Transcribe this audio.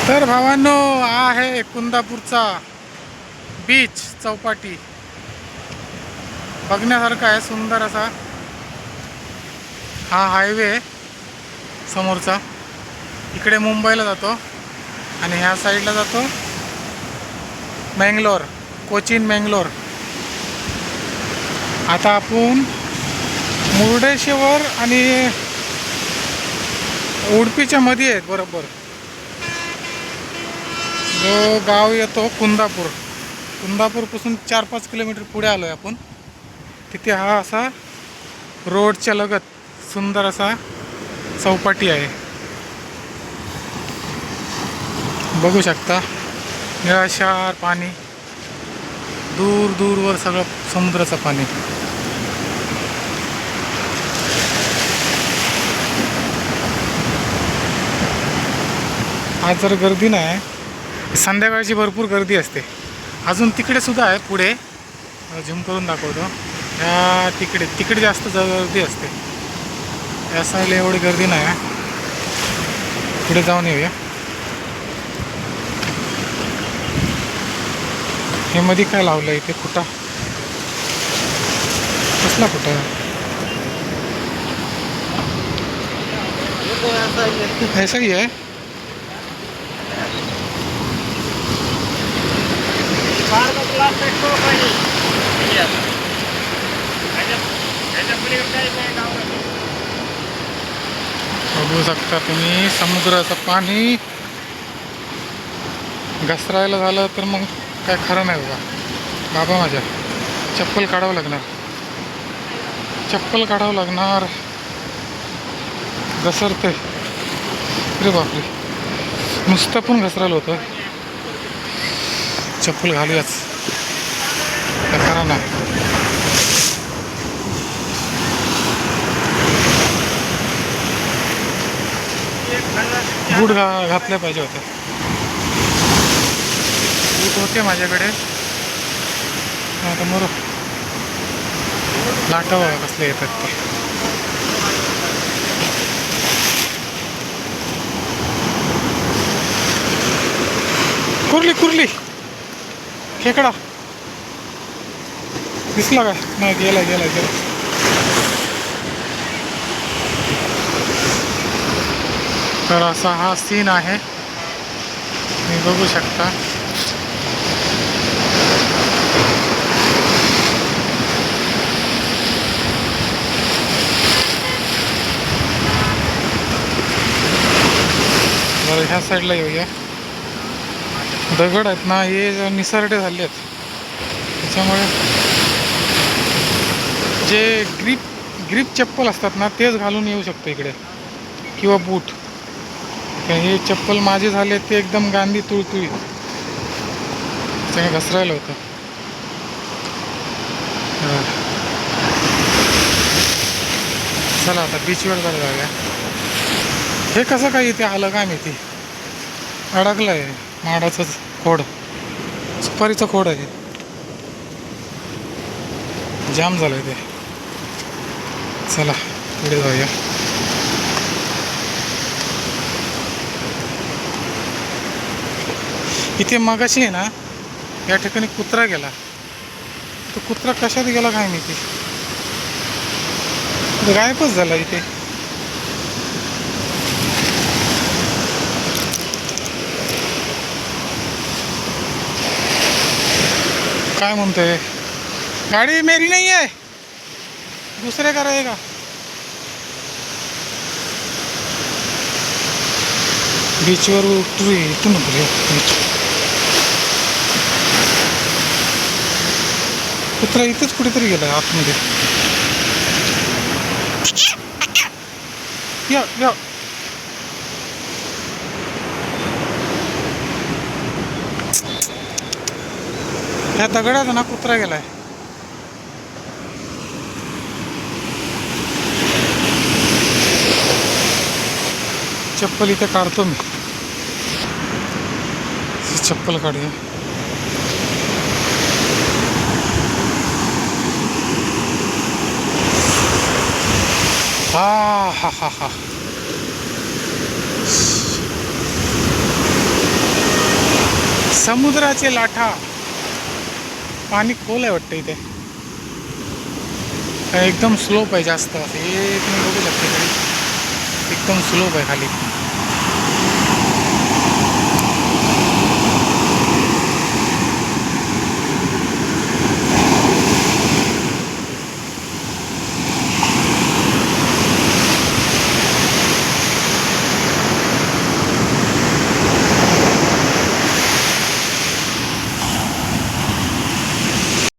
तर भावांनो, हा आहे कुंदापूरचा बीच चौपाटी. बघण्यासारखा आहे, सुंदर असा. हा हायवे समोरचा इकडे मुंबईला जातो आणि ह्या साईडला जातो मंगलोर, कोचीन मंगलोर. आता आपण मुर्डेश्वर आणि उडपीच्या मध्ये आहेत बरोबर. जो गाव येतो कुंदापूर, कुंदापूरपासून 4-5 किलोमीटर पुढे आलो आहे आपण. तिथे हा असा रोडच्या लगत सुंदर असा चौपाटी आहे. बघू शकता, निळाशार पाणी, दूर दूरवर सगळं समुद्राचं पाणी. आज जर गर्दी नाही, संध्याकाळची भरपूर गर्दी असते. अजून तिकडे सुद्धा आहे पुढे, झूम करून दाखवतो. या तिकडे जास्त गर्दी असते. या साईडला एवढी गर्दी नाही. पुढे जाऊन येऊया. हे मध्ये काय लावलं इथे? खुटा कसला खुटा? ऐसा ही है. बघू शकता तुम्ही समुद्राचं पाणी. घसरायला झालं तर मग काय खरं नाही बघा. बाबा माझ्या चप्पल काढावं लागणार, चप्पल काढावं लागणार. घसरते रे बापरे, नुसतं पण घसरायला होतं. चप्पल घालूयाच, काय खरा नाही. बूट घातले पाहिजे होते. बूट होते माझ्याकडे. आता मोर लाटा बघा कसले येतात ते. कुर्ली खेकडा दिसला का? नाही, गेला. तर असा हा सीन आहे, तुम्ही बघू शकता. बरं, ह्या साईडला येऊया. दगड आहेत ना, हे निसरडे झाले आहेत. त्याच्यामुळे जे ग्रीप चप्पल असतात ना, तेच घालून येऊ शकतो इकडे, किंवा बूट. हे चप्पल माझे झाले ते एकदम गांधी तुळतुळीत, त्याने घसरायला होतं. चला आता बीचवर जरा जाऊया. हे कसं काय इथे आलं काय माहिती? अडकलं आहे माडाचं खोड, सुपारीचं खोड आहे. जाम झालं आहे ते. चला पुढे जाऊया. इथे मगाशी आहे ना, या ठिकाणी कुत्रा गेला. तो कुत्रा कशात गेला काय माहिती, गायबच झाला इथे. काय म्हणतोय? गाडी मेरी नहीं है, दुसरे का रहेगा. बीचवर उतरू, इथून उतरूया बीच. कुत्रा इथंच कुठेतरी गेला आतमध्ये. या ह्या दगडात ना कुत्रा गेलाय. चप्पल इथे काढतो मी, चप्पल काढूया. हा. समुद्राचे लाटा. पाणी खोल आहे वाटतं इथे. एकदम स्लोप आहे जास्त. हे तुम्ही बघू शकता इकडे एकदम स्लोप आहे खाली.